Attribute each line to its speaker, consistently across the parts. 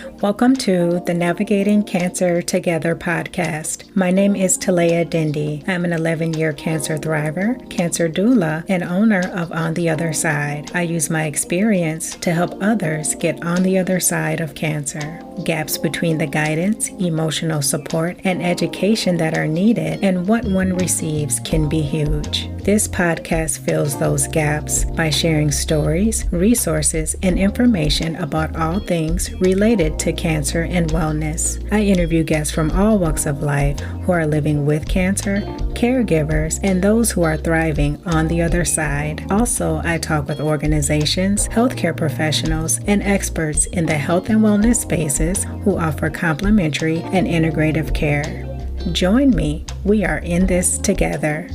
Speaker 1: Welcome to the Navigating Cancer Together podcast. My name is Talea Dindy. I'm an 11-year cancer thriver, cancer doula, and owner of On the Other Side. I use my experience to help others get on the other side of cancer. Gaps between the guidance, emotional support, and education that are needed and what one receives can be huge. This podcast fills those gaps by sharing stories, resources, and information about all things related to cancer and wellness. I interview guests from all walks of life who are living with cancer, caregivers, and those who are thriving on the other side. Also, I talk with organizations, healthcare professionals, and experts in the health and wellness spaces who offer complementary and integrative care. Join me. We are in this together.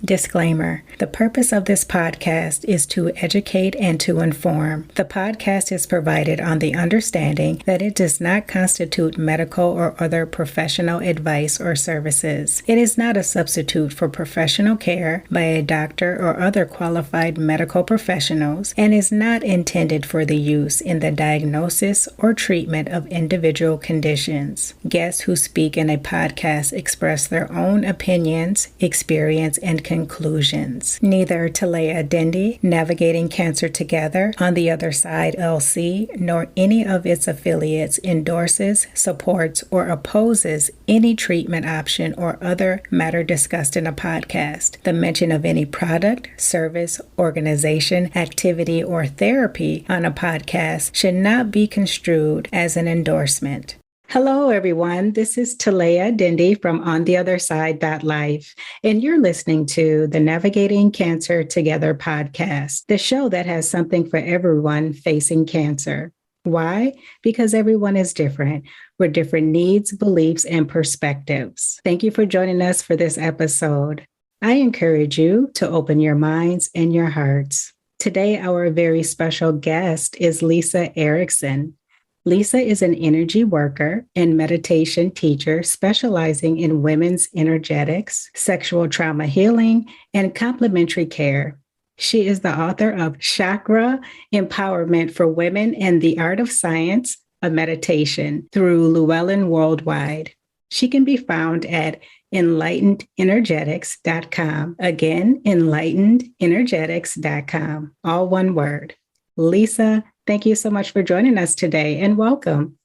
Speaker 1: Disclaimer: the purpose of this podcast is to educate and to inform. The podcast is provided on the understanding that it does not constitute medical or other professional advice or services. It is not a substitute for professional care by a doctor or other qualified medical professionals and is not intended for the use in the diagnosis or treatment of individual conditions. Guests who speak in a podcast express their own opinions, experience, and conclusions. Neither Talea Dindy, Navigating Cancer Together, On the Other Side LC, nor any of its affiliates endorses, supports, or opposes any treatment option or other matter discussed in a podcast. The mention of any product, service, organization, activity, or therapy on a podcast should not be construed as an endorsement. Hello, everyone. This is Talea Dindy from On the Other Side Life, and you're listening to the Navigating Cancer Together podcast, the show that has something for everyone facing cancer. Why? Because everyone is different, with different needs, beliefs, and perspectives. Thank you for joining us for this episode. I encourage you to open your minds and your hearts. Today, our very special guest is Lisa Erickson. Lisa is an energy worker and meditation teacher specializing in women's energetics, sexual trauma healing, and complementary care. She is the author of Chakra Empowerment for Women and the Art of Science of Meditation through Llewelyn Worldwide. She can be found at enlightenedenergetics.com. Again, enlightenedenergetics.com. All one word. Lisa, thank you so much for joining us today and welcome.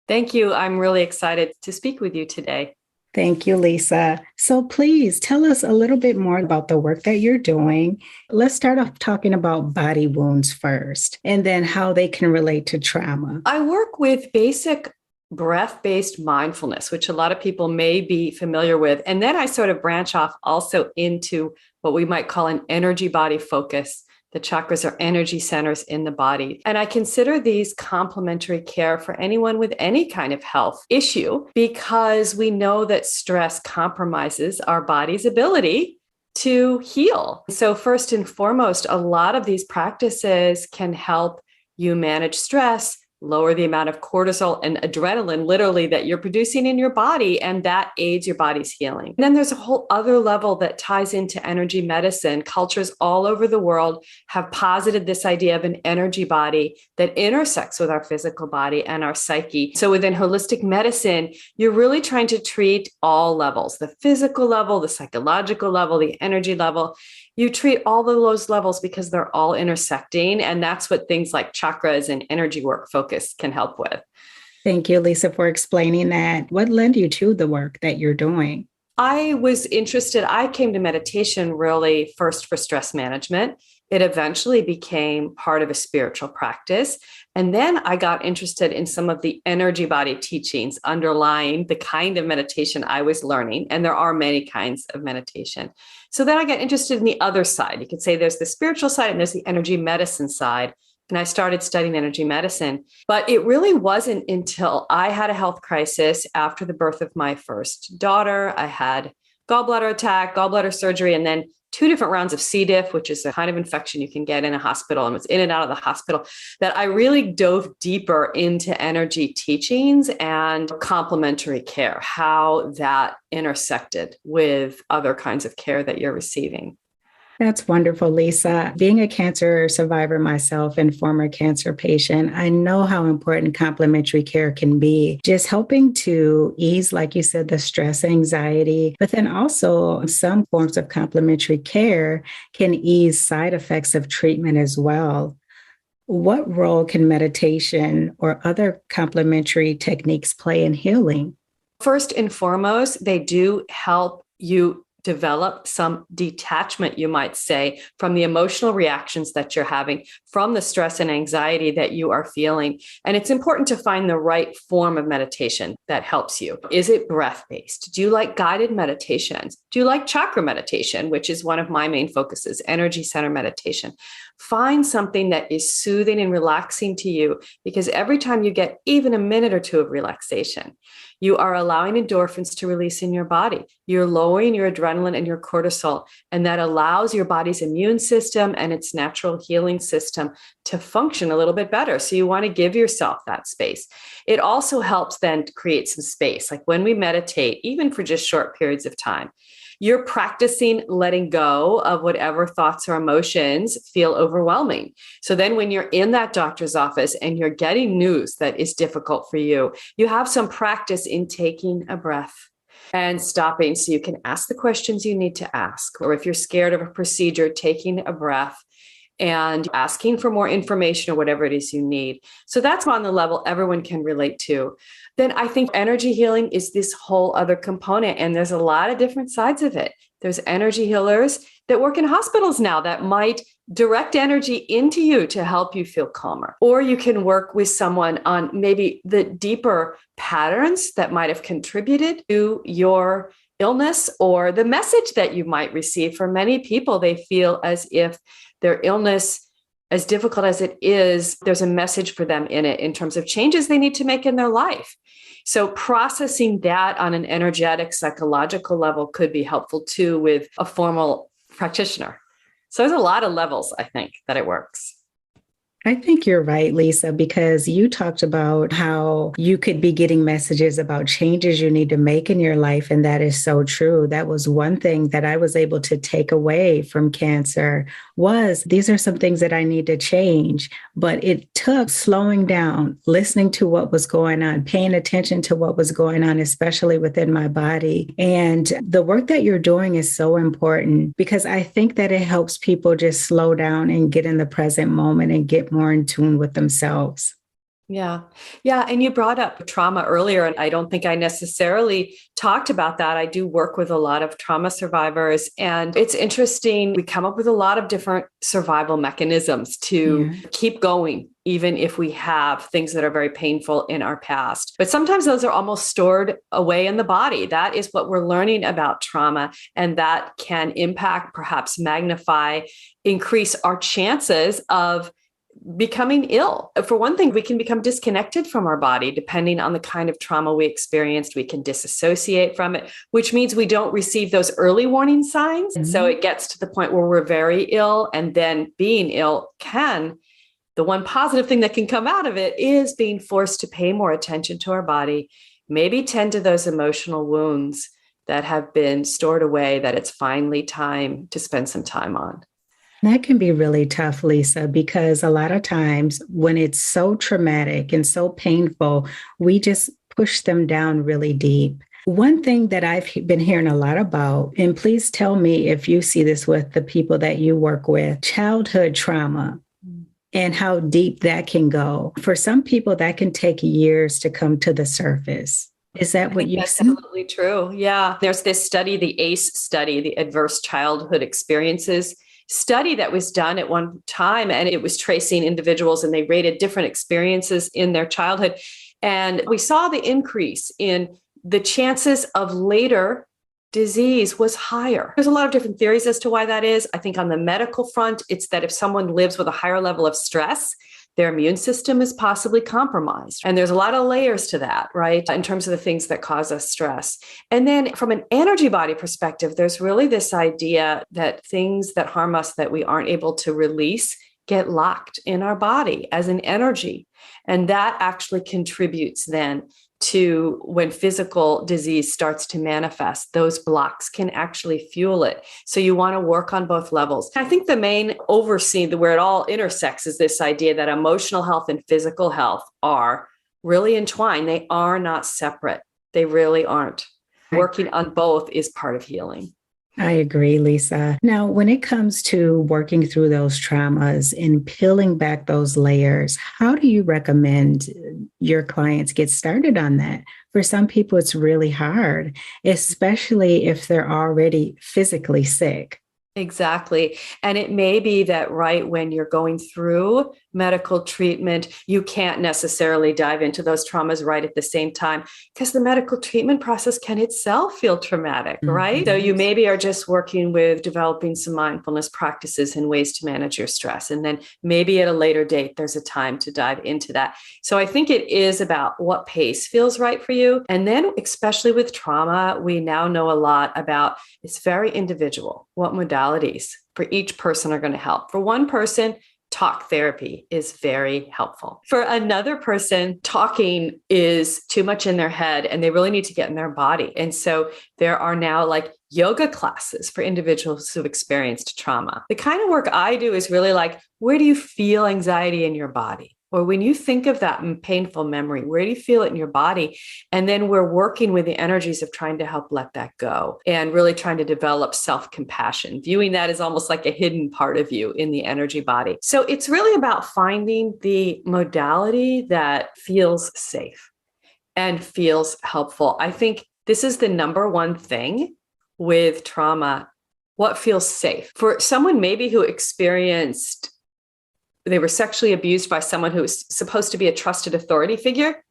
Speaker 2: Thank you. I'm really excited to speak with you today.
Speaker 1: Thank you, Lisa. So please tell us a little bit more about the work that you're doing. Let's start off talking about body wounds first, and then how they can relate to trauma.
Speaker 2: I work with basic breath-based mindfulness, which a lot of people may be familiar with. And then I sort of branch off also into what we might call an energy body focus. The chakras are energy centers in the body. And I consider these complementary care for anyone with any kind of health issue because we know that stress compromises our body's ability to heal. So first and foremost, a lot of these practices can help you manage stress, lower the amount of cortisol and adrenaline, literally, that you're producing in your body, and that aids your body's healing. And then there's a whole other level that ties into energy medicine. Cultures all over the world have posited this idea of an energy body that intersects with our physical body and our psyche. So within holistic medicine, you're really trying to treat all levels, the physical level, the psychological level, the energy level. You treat all of those levels because they're all intersecting. And that's what things like chakras and energy work focus can help with.
Speaker 1: Thank you, Lisa, for explaining that. What led you to the work that you're doing?
Speaker 2: I was interested. I came to meditation really first for stress management. It eventually became part of a spiritual practice. And then I got interested in some of the energy body teachings underlying the kind of meditation I was learning. And there are many kinds of meditation. So then I got interested in the other side. You could say there's the spiritual side and there's the energy medicine side. And I started studying energy medicine. But it really wasn't until I had a health crisis after the birth of my first daughter. I had gallbladder attack, gallbladder surgery, and then 2 different rounds of C. diff, which is a kind of infection you can get in a hospital and was in and out of the hospital, that I really dove deeper into energy teachings and complementary care, how that intersected with other kinds of care that you're receiving.
Speaker 1: That's wonderful, Lisa. Being a cancer survivor myself and former cancer patient, I know how important complementary care can be. Just helping to ease, like you said, the stress, anxiety, but then also some forms of complementary care can ease side effects of treatment as well. What role can meditation or other complementary techniques play in healing?
Speaker 2: First and foremost, they do help you develop some detachment, you might say, from the emotional reactions that you're having, from the stress and anxiety that you are feeling. And it's important to find the right form of meditation that helps you. Is it breath-based? Do you like guided meditations? Do you like chakra meditation, which is one of my main focuses, energy center meditation? Find something that is soothing and relaxing to you, because every time you get even a minute or two of relaxation, you are allowing endorphins to release in your body. You're lowering your adrenaline and your cortisol, and that allows your body's immune system and its natural healing system to function a little bit better. So you want to give yourself that space. It also helps then to create some space. Like when we meditate, even for just short periods of time, you're practicing letting go of whatever thoughts or emotions feel overwhelming. So then when you're in that doctor's office and you're getting news that is difficult for you, you have some practice in taking a breath and stopping so you can ask the questions you need to ask. Or if you're scared of a procedure, taking a breath and asking for more information or whatever it is you need. So that's on the level everyone can relate to. Then I think energy healing is this whole other component, and there's a lot of different sides of it. There's energy healers that work in hospitals now that might direct energy into you to help you feel calmer. Or you can work with someone on maybe the deeper patterns that might have contributed to your illness or the message that you might receive. For many people, they feel as if their illness, as difficult as it is, there's a message for them in it in terms of changes they need to make in their life. So processing that on an energetic, psychological level could be helpful too with a formal practitioner. So there's a lot of levels, I think, that it works.
Speaker 1: I think you're right, Lisa, because you talked about how you could be getting messages about changes you need to make in your life. And that is so true. That was one thing that I was able to take away from cancer was these are some things that I need to change. But it took slowing down, listening to what was going on, paying attention to what was going on, especially within my body. And the work that you're doing is so important because I think that it helps people just slow down and get in the present moment and get more in tune with themselves.
Speaker 2: Yeah. Yeah. And you brought up trauma earlier, and I don't think I necessarily talked about that. I do work with a lot of trauma survivors, and it's interesting. We come up with a lot of different survival mechanisms to keep going, even if we have things that are very painful in our past. But sometimes those are almost stored away in the body. That is what we're learning about trauma, and that can impact, perhaps magnify, increase our chances of becoming ill. For one thing, we can become disconnected from our body depending on the kind of trauma we experienced. We can disassociate from it, which means we don't receive those early warning signs. And so it gets to the point where we're very ill, and then being ill the one positive thing that can come out of it is being forced to pay more attention to our body, maybe tend to those emotional wounds that have been stored away that it's finally time to spend some time on.
Speaker 1: That can be really tough, Lisa, because a lot of times when it's so traumatic and so painful, we just push them down really deep. One thing that I've been hearing a lot about, and please tell me if you see this with the people that you work with, childhood trauma and how deep that can go. For some people, that can take years to come to the surface. Is that what you've seen?
Speaker 2: That's absolutely true. Yeah. There's this study, the ACE study, the Adverse Childhood Experiences study that was done at one time, and it was tracing individuals, and they rated different experiences in their childhood. And we saw the increase in the chances of later disease was higher. There's a lot of different theories as to why that is. I think on the medical front, it's that if someone lives with a higher level of stress, their immune system is possibly compromised. And there's a lot of layers to that, right? In terms of the things that cause us stress. And then from an energy body perspective, there's really this idea that things that harm us that we aren't able to release get locked in our body as an energy. And that actually contributes then to when physical disease starts to manifest, those blocks can actually fuel it. So you want to work on both levels. I think the main overseeing, where it all intersects, is this idea that emotional health and physical health are really entwined. They are not separate. They really aren't. Working on both is part of healing.
Speaker 1: I agree, Lisa. Now, when it comes to working through those traumas and peeling back those layers, how do you recommend your clients get started on that? For some people, it's really hard, especially if they're already physically sick.
Speaker 2: Exactly. And it may be that right when you're going through medical treatment, you can't necessarily dive into those traumas right at the same time, because the medical treatment process can itself feel traumatic, right? So you maybe are just working with developing some mindfulness practices and ways to manage your stress. And then maybe at a later date, there's a time to dive into that. So I think it is about what pace feels right for you. And then especially with trauma, we now know a lot about, it's very individual, what modalities for each person are going to help. For one person, talk therapy is very helpful. For another person, talking is too much in their head and they really need to get in their body. And so there are now like yoga classes for individuals who've experienced trauma. The kind of work I do is really like, where do you feel anxiety in your body? Or when you think of that painful memory, where do you feel it in your body? And then we're working with the energies of trying to help let that go and really trying to develop self-compassion, viewing that as almost like a hidden part of you in the energy body. So it's really about finding the modality that feels safe and feels helpful. I think this is the number one thing with trauma. What feels safe? For someone maybe who experienced they were sexually abused by someone who was supposed to be a trusted authority figure,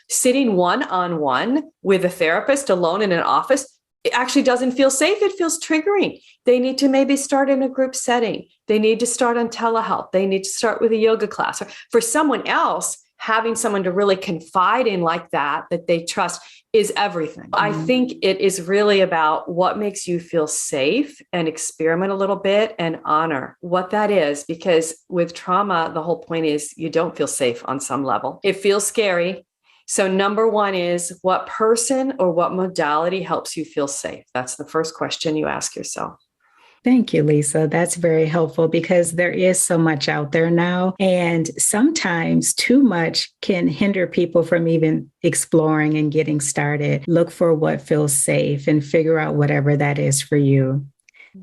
Speaker 2: sitting one-on-one with a therapist alone in an office, it actually doesn't feel safe. It feels triggering. They need to maybe start in a group setting. They need to start on telehealth. They need to start with a yoga class. Or for someone else, having someone to really confide in like that they trust is everything. I think it is really about what makes you feel safe and experiment a little bit and honor what that is. Because with trauma, the whole point is you don't feel safe on some level. It feels scary. So number one is, what person or what modality helps you feel safe? That's the first question you ask yourself.
Speaker 1: Thank you, Lisa. That's very helpful because there is so much out there now. And sometimes too much can hinder people from even exploring and getting started. Look for what feels safe and figure out whatever that is for you.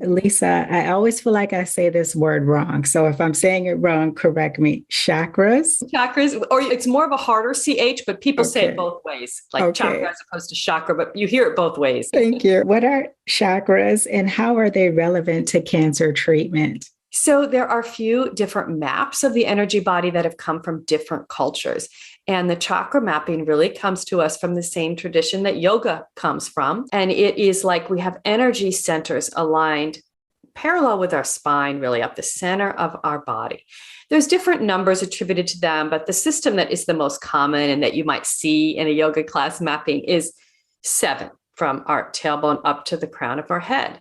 Speaker 1: Lisa, I always feel like I say this word wrong. So if I'm saying it wrong, correct me. Chakras?
Speaker 2: Chakras, or it's more of a harder CH, but people say it both ways, like chakra as opposed to chakra, but you hear it both ways.
Speaker 1: Thank you. What are chakras and how are they relevant to cancer treatment?
Speaker 2: So there are a few different maps of the energy body that have come from different cultures. And the chakra mapping really comes to us from the same tradition that yoga comes from. And it is like we have energy centers aligned parallel with our spine, really up the center of our body. There's different numbers attributed to them, but the system that is the most common and that you might see in a yoga class mapping is 7 from our tailbone up to the crown of our head.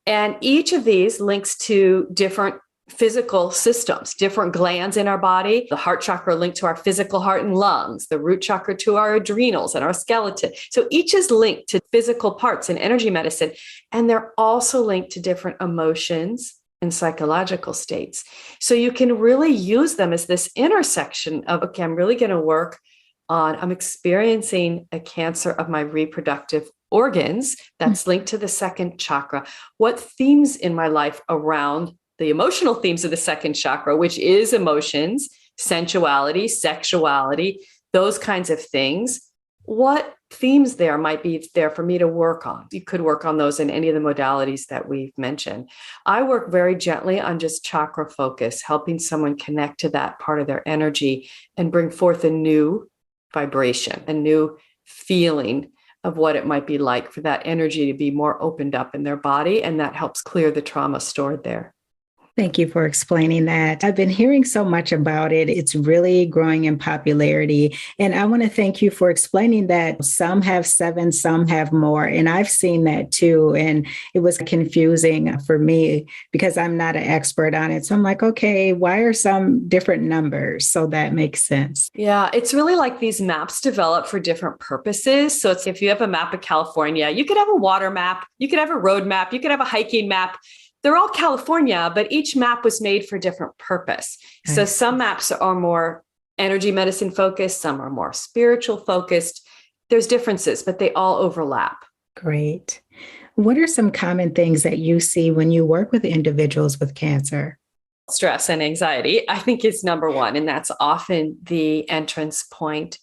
Speaker 2: And each of these links to different physical systems, different glands in our body. The heart chakra linked to our physical heart and lungs, the root chakra to our adrenals and our skeleton. So each is linked to physical parts in energy medicine. And they're also linked to different emotions and psychological states. So you can really use them as this intersection of, okay, I'm really going to work on, I'm experiencing a cancer of my reproductive organs that's linked to the second chakra. What themes in my life around the emotional themes of the second chakra, which is emotions, sensuality, sexuality, those kinds of things. What themes there might be there for me to work on? You could work on those in any of the modalities that we've mentioned. I work very gently on just chakra focus, helping someone connect to that part of their energy and bring forth a new vibration, a new feeling of what it might be like for that energy to be more opened up in their body. And that helps clear the trauma stored there.
Speaker 1: Thank you for explaining that. I've been hearing so much about it. It's really growing in popularity. And I want to thank you for explaining that some have seven, some have more. And I've seen that too. And it was confusing for me because I'm not an expert on it. So I'm like, okay, why are some different numbers? So that makes sense.
Speaker 2: Yeah, it's really like these maps develop for different purposes. So it's if you have a map of California, you could have a water map, you could have a road map, you could have a hiking map. They're all California, but each map was made for a different purpose. So some maps are more energy medicine focused, some are more spiritual focused. There's differences, but they all overlap.
Speaker 1: Great. What are some common things that you see when you work with individuals with cancer?
Speaker 2: Stress and anxiety, I think, is number one, and that's often the entrance point.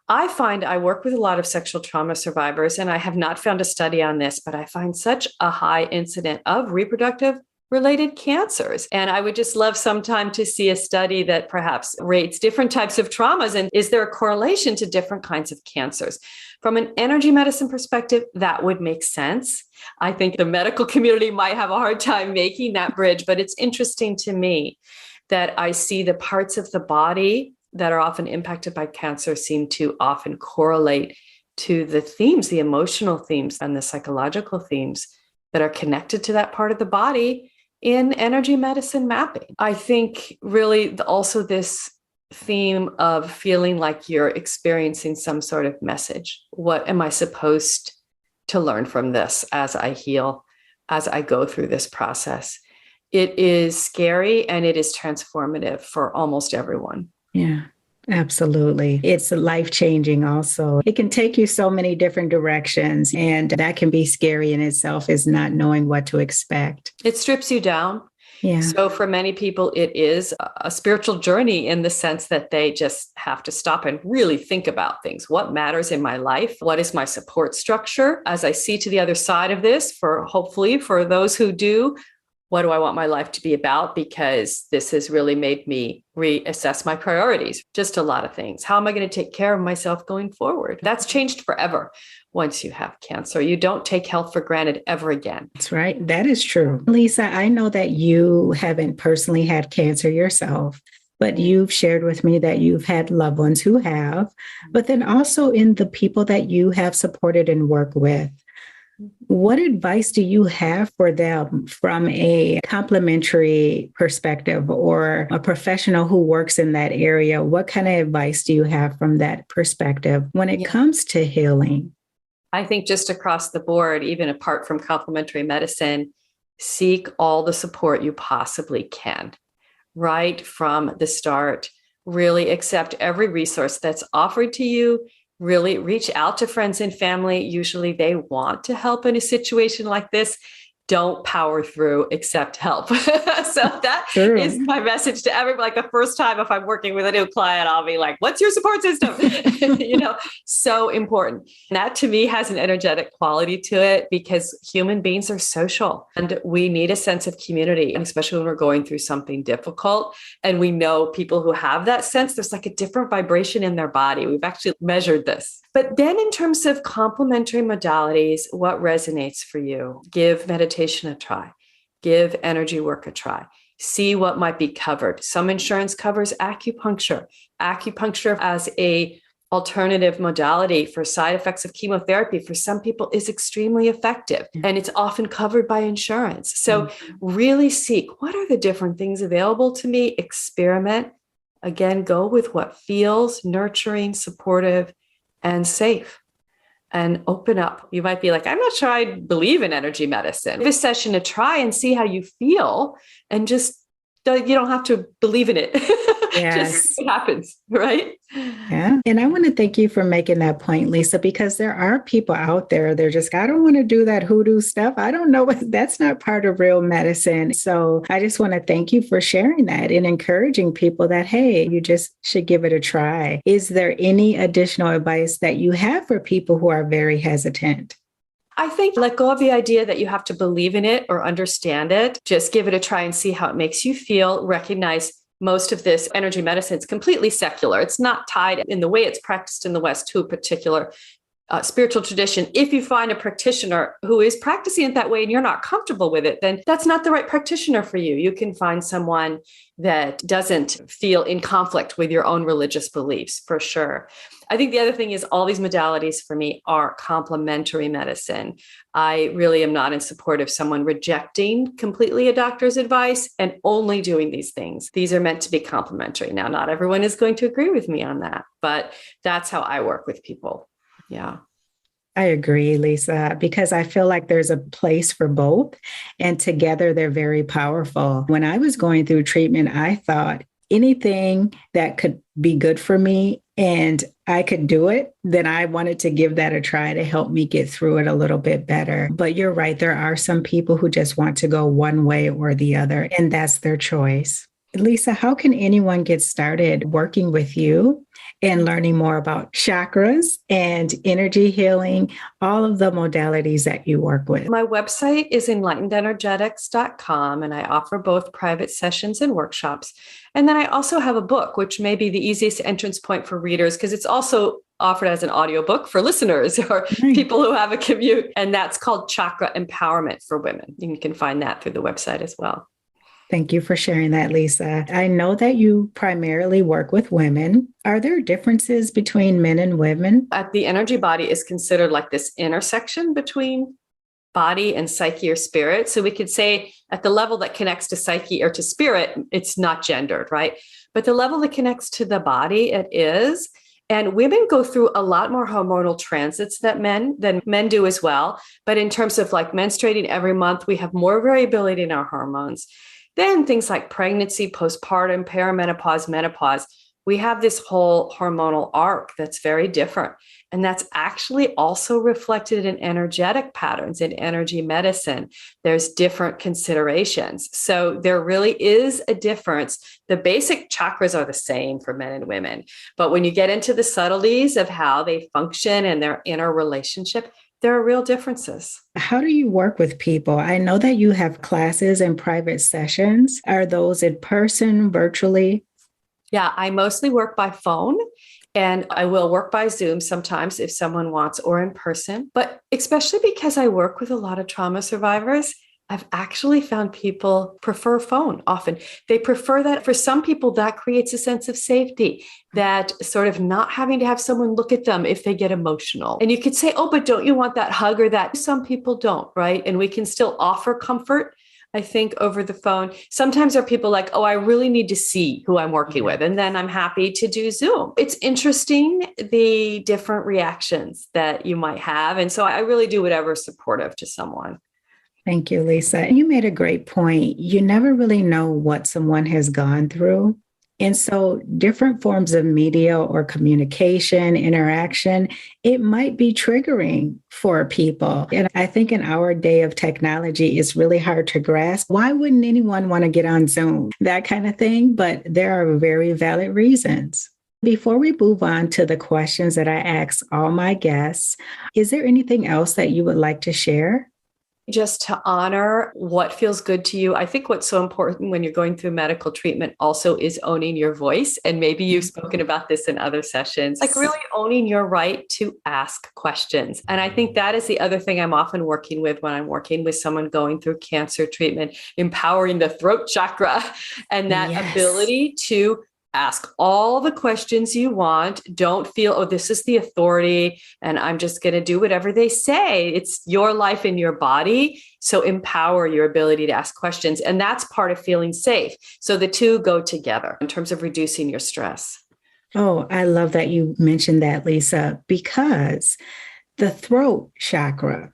Speaker 2: I find I work with a lot of sexual trauma survivors, and I have not found a study on this, but I find such a high incident of reproductive related cancers. And I would just love sometime to see a study that perhaps rates different types of traumas. And is there a correlation to different kinds of cancers? From an energy medicine perspective, that would make sense. I think the medical community might have a hard time making that bridge, but it's interesting to me that I see the parts of the body that are often impacted by cancer seem to often correlate to the themes, the emotional themes and the psychological themes that are connected to that part of the body in energy medicine mapping. I think really also this theme of feeling like you're experiencing some sort of message. What am I supposed to learn from this as I heal, as I go through this process? It is scary and it is transformative for almost everyone.
Speaker 1: Yeah, absolutely. It's life-changing also. It can take you so many different directions, and that can be scary in itself, is not knowing what to expect.
Speaker 2: It strips you down.
Speaker 1: Yeah.
Speaker 2: So for many people, it is a spiritual journey in the sense that they just have to stop and really think about things. What matters in my life? What is my support structure? As I see to the other side of this, hopefully for those who do, what do I want my life to be about? Because this has really made me reassess my priorities. Just a lot of things. How am I going to take care of myself going forward? That's changed forever. Once you have cancer, you don't take health for granted ever again.
Speaker 1: That's right. That is true. Lisa, I know that you haven't personally had cancer yourself, but you've shared with me that you've had loved ones who have, but then also in the people that you have supported and worked with. What advice do you have for them from a complementary perspective or a professional who works in that area? What kind of advice do you have from that perspective when it comes to healing?
Speaker 2: I think just across the board, even apart from complementary medicine, seek all the support you possibly can. Right from the start, really accept every resource that's offered to you. Really reach out to friends and family. Usually they want to help in a situation like this. Don't power through, accept help. So that is my message to everybody. Like the first time, if I'm working with a new client, I'll be like, what's your support system? So important. And that to me has an energetic quality to it because human beings are social and we need a sense of community, and especially when we're going through something difficult. And we know people who have that sense, there's like a different vibration in their body. We've actually measured this. But then in terms of complementary modalities, what resonates for you? Give meditation a try. Give energy work a try. See what might be covered. Some insurance covers acupuncture. Acupuncture as a alternative modality for side effects of chemotherapy for some people is extremely effective, and it's often covered by insurance. So really seek what are the different things available to me, experiment. Again, go with what feels nurturing, supportive, and safe, and open up. You might be like, I'm not sure I believe in energy medicine. Give a session to try and see how you feel, and just you don't have to believe in it.
Speaker 1: Yes.
Speaker 2: Just see what happens, right?
Speaker 1: Yeah. And I want to thank you for making that point, Lisa, because there are people out there, they're just, I don't want to do that hoodoo stuff. I don't know. That's not part of real medicine. So I just want to thank you for sharing that and encouraging people that, hey, you just should give it a try. Is there any additional advice that you have for people who are very hesitant?
Speaker 2: I think let go of the idea that you have to believe in it or understand it. Just give it a try and see how it makes you feel. Recognize most of this energy medicine is completely secular. It's not tied in the way it's practiced in the West to a particular spiritual tradition, if you find a practitioner who is practicing it that way and you're not comfortable with it, then that's not the right practitioner for you. You can find someone that doesn't feel in conflict with your own religious beliefs, for sure. I think the other thing is all these modalities for me are complementary medicine. I really am not in support of someone rejecting completely a doctor's advice and only doing these things. These are meant to be complementary. Now, not everyone is going to agree with me on that, but that's how I work with people. Yeah.
Speaker 1: I agree, Lisa, because I feel like there's a place for both, and together they're very powerful. When I was going through treatment, I thought anything that could be good for me and I could do it, then I wanted to give that a try to help me get through it a little bit better. But you're right, there are some people who just want to go one way or the other, and that's their choice. Lisa, how can anyone get started working with you and learning more about chakras and energy healing, all of the modalities that you work with?
Speaker 2: My website is enlightenedenergetics.com, and I offer both private sessions and workshops. And then I also have a book, which may be the easiest entrance point for readers because it's also offered as an audiobook for listeners or people who have a commute. And that's called Chakra Empowerment for Women. You can find that through the website as well.
Speaker 1: Thank you for sharing that, Lisa. I know that you primarily work with women. Are there differences between men and women?
Speaker 2: The energy body is considered like this intersection between body and psyche or spirit. So we could say at the level that connects to psyche or to spirit, it's not gendered, right? But the level that connects to the body, it is. And women go through a lot more hormonal transits than men do as well. But in terms of like menstruating every month, we have more variability in our hormones. Then things like pregnancy, postpartum, perimenopause, menopause, we have this whole hormonal arc that's very different. And that's actually also reflected in energetic patterns in energy medicine. There's different considerations. So there really is a difference. The basic chakras are the same for men and women. But when you get into the subtleties of how they function and their inner relationship, there are real differences.
Speaker 1: How do you work with people? I know that you have classes and private sessions. Are those in person, virtually?
Speaker 2: Yeah, I mostly work by phone, and I will work by Zoom sometimes if someone wants, or in person. But especially because I work with a lot of trauma survivors, I've actually found people prefer phone often. They prefer that. For some people, that creates a sense of safety, that sort of not having to have someone look at them if they get emotional. And you could say, oh, but don't you want that hug or that? Some people don't, right? And we can still offer comfort, I think, over the phone. Sometimes there are people like, oh, I really need to see who I'm working with. And then I'm happy to do Zoom. It's interesting, the different reactions that you might have. And so I really do whatever's supportive to someone.
Speaker 1: Thank you, Lisa. You made a great point. You never really know what someone has gone through. And so different forms of media or communication, interaction, it might be triggering for people. And I think in our day of technology, it's really hard to grasp. Why wouldn't anyone want to get on Zoom? That kind of thing. But there are very valid reasons. Before we move on to the questions that I ask all my guests, is there anything else that you would like to share?
Speaker 2: Just to honor what feels good to you. I think what's so important when you're going through medical treatment also is owning your voice. And maybe you've spoken about this in other sessions, like really owning your right to ask questions. And I think that is the other thing I'm often working with when I'm working with someone going through cancer treatment, empowering the throat chakra and that ability to ask all the questions you want. Don't feel, oh, this is the authority and I'm just going to do whatever they say. It's your life in your body. So empower your ability to ask questions. And that's part of feeling safe. So the two go together in terms of reducing your stress.
Speaker 1: Oh, I love that you mentioned that, Lisa, because the throat chakra,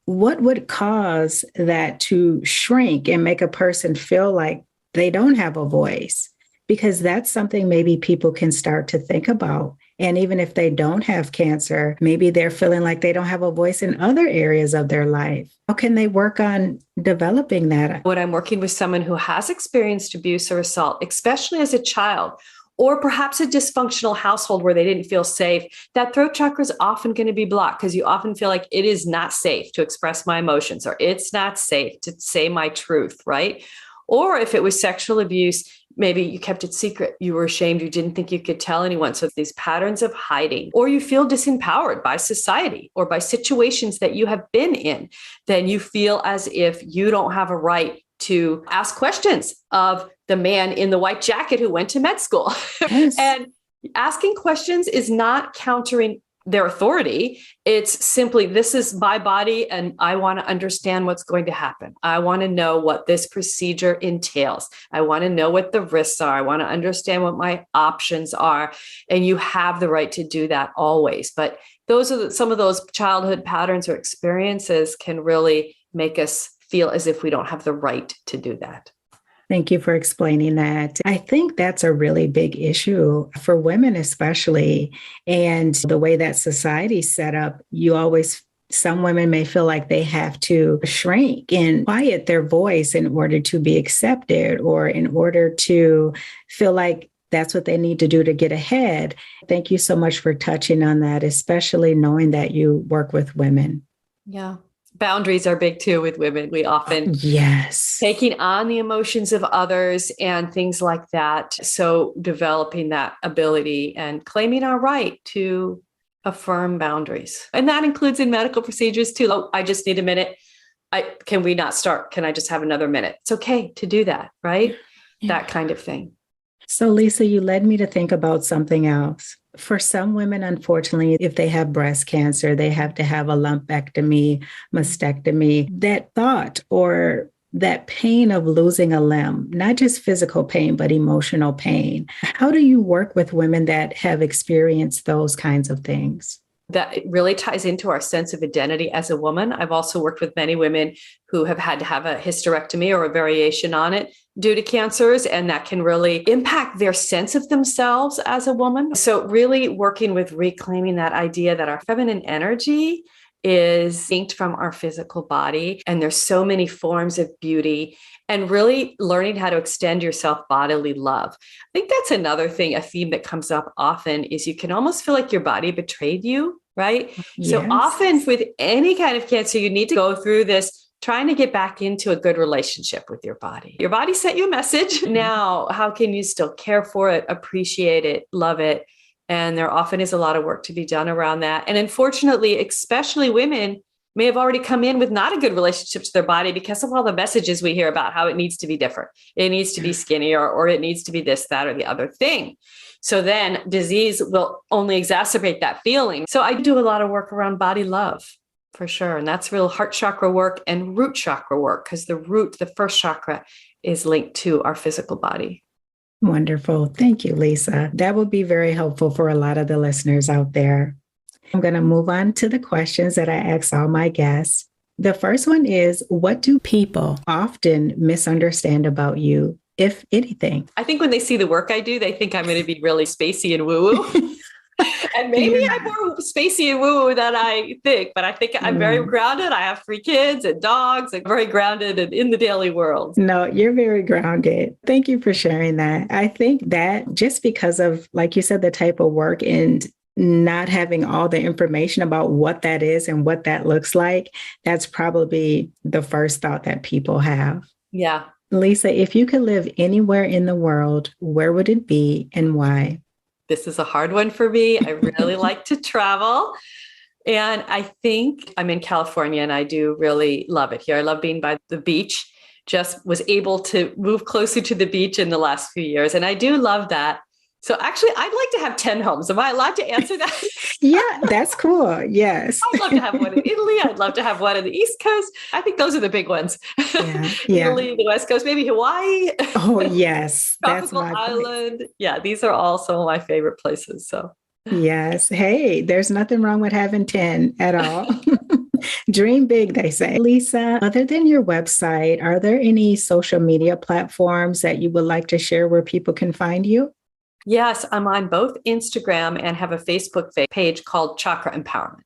Speaker 1: what would cause that to shrink and make a person feel like they don't have a voice? Because that's something maybe people can start to think about. And even if they don't have cancer, maybe they're feeling like they don't have a voice in other areas of their life. How can they work on developing that?
Speaker 2: When I'm working with someone who has experienced abuse or assault, especially as a child, or perhaps a dysfunctional household where they didn't feel safe, that throat chakra is often going to be blocked because you often feel like it is not safe to express my emotions or it's not safe to say my truth, right? Or if it was sexual abuse, maybe you kept it secret. You were ashamed. You didn't think you could tell anyone. So these patterns of hiding, or you feel disempowered by society or by situations that you have been in, then you feel as if you don't have a right to ask questions of the man in the white jacket who went to med school.
Speaker 1: Yes.
Speaker 2: And asking questions is not countering their authority. It's simply, this is my body and I want to understand what's going to happen. I want to know what this procedure entails. I want to know what the risks are. I want to understand what my options are. And you have the right to do that always. But those are some of those childhood patterns or experiences can really make us feel as if we don't have the right to do that.
Speaker 1: Thank you for explaining that. I think that's a really big issue for women, especially. And the way that society's set up, some women may feel like they have to shrink and quiet their voice in order to be accepted or in order to feel like that's what they need to do to get ahead. Thank you so much for touching on that, especially knowing that you work with women.
Speaker 2: Yeah. Boundaries are big too with women. We often taking on the emotions of others and things like that. So developing that ability and claiming our right to affirm boundaries. And that includes in medical procedures too. Oh, I just need a minute. Can we not start? Can I just have another minute? It's okay to do that, right? Yeah. That kind of thing.
Speaker 1: So Lisa, you led me to think about something else. For some women, unfortunately, if they have breast cancer, they have to have a lumpectomy, mastectomy. That thought or that pain of losing a limb, not just physical pain, but emotional pain. How do you work with women that have experienced those kinds of things?
Speaker 2: That really ties into our sense of identity as a woman. I've also worked with many women who have had to have a hysterectomy or a variation on it due to cancers, and that can really impact their sense of themselves as a woman. So really working with reclaiming that idea that our feminine energy is distinct from our physical body, and there's so many forms of beauty, and really learning how to extend your self-bodily love. I think that's another thing, a theme that comes up often is you can almost feel like your body betrayed you, right? Yes. So often with any kind of cancer, you need to go through this trying to get back into a good relationship with your body. Your body sent you a message. Now, how can you still care for it, appreciate it, love it? And there often is a lot of work to be done around that. And unfortunately, especially women may have already come in with not a good relationship to their body because of all the messages we hear about how it needs to be different. It needs to be skinny or it needs to be this, that, or the other thing. So then disease will only exacerbate that feeling. So I do a lot of work around body love for sure. And that's real heart chakra work and root chakra work because the first chakra is linked to our physical body.
Speaker 1: Wonderful. Thank you, Lisa. That will be very helpful for a lot of the listeners out there. I'm going to move on to the questions that I ask all my guests. The first one is, what do people often misunderstand about you, if anything?
Speaker 2: I think when they see the work I do, they think I'm going to be really spacey and woo-woo. And maybe I'm more spacey and woo-woo than I think, but I think I'm very grounded. I have 3 kids and dogs. I'm very grounded and in the daily world.
Speaker 1: No, you're very grounded. Thank you for sharing that. I think that just because of, like you said, the type of work and not having all the information about what that is and what that looks like, that's probably the first thought that people have.
Speaker 2: Yeah.
Speaker 1: Lisa, if you could live anywhere in the world, where would it be and why?
Speaker 2: This is a hard one for me. I really like to travel. And I think I'm in California and I do really love it here. I love being by the beach. Just was able to move closer to the beach in the last few years. And I do love that. So actually, I'd like to have 10 homes. Am I allowed to answer that?
Speaker 1: Yeah, that's cool. Yes.
Speaker 2: I'd love to have one in Italy. I'd love to have one on the East Coast. I think those are the big ones. Yeah. Italy, the West Coast, maybe Hawaii.
Speaker 1: Oh, yes.
Speaker 2: Tropical island. Place. Yeah, these are all some of my favorite places. So
Speaker 1: yes. Hey, there's nothing wrong with having 10 at all. Dream big, they say. Lisa, other than your website, are there any social media platforms that you would like to share where people can find you?
Speaker 2: Yes, I'm on both Instagram and have a Facebook page called Chakra Empowerment.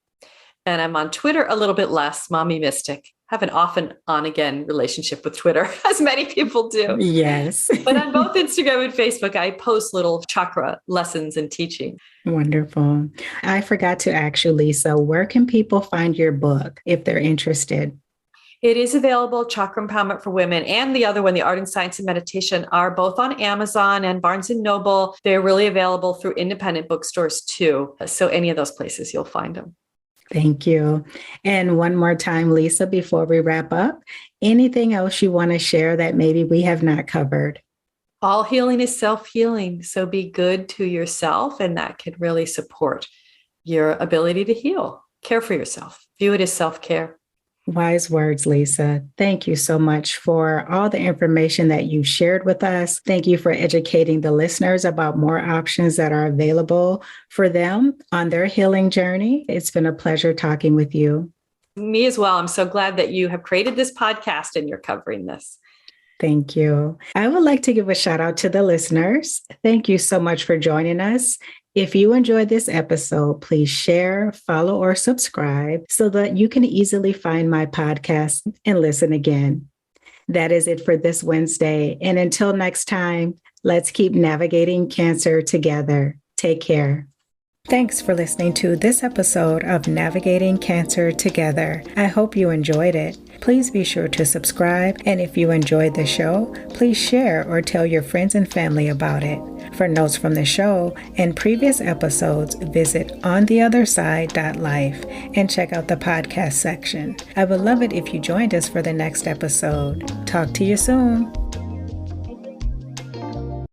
Speaker 2: And I'm on Twitter a little bit less, Mommy Mystic. Have an off and on again relationship with Twitter, as many people do.
Speaker 1: Yes.
Speaker 2: But on both Instagram and Facebook, I post little chakra lessons and teaching.
Speaker 1: Wonderful. I forgot to ask you, Lisa, where can people find your book if they're interested?
Speaker 2: It is available. Chakra Empowerment for Women and the other one, The Art and Science of Meditation, are both on Amazon and Barnes and Noble. They're really available through independent bookstores too. So any of those places, you'll find them.
Speaker 1: Thank you. And one more time, Lisa, before we wrap up, anything else you want to share that maybe we have not covered?
Speaker 2: All healing is self-healing. So be good to yourself, and that can really support your ability to heal. Care for yourself. View it as self-care.
Speaker 1: Wise words, Lisa. Thank you so much for all the information that you shared with us. Thank you for educating the listeners about more options that are available for them on their healing journey. It's been a pleasure talking with you.
Speaker 2: Me as well. I'm so glad that you have created this podcast and you're covering this.
Speaker 1: Thank you. I would like to give a shout out to the listeners. Thank you so much for joining us. If you enjoyed this episode, please share, follow, or subscribe so that you can easily find my podcast and listen again. That is it for this Wednesday. And until next time, let's keep navigating cancer together. Take care. Thanks for listening to this episode of Navigating Cancer Together. I hope you enjoyed it. Please be sure to subscribe, and if you enjoyed the show, please share or tell your friends and family about it. For notes from the show and previous episodes, visit ontheotherside.life and check out the podcast section. I would love it if you joined us for the next episode. Talk to you soon.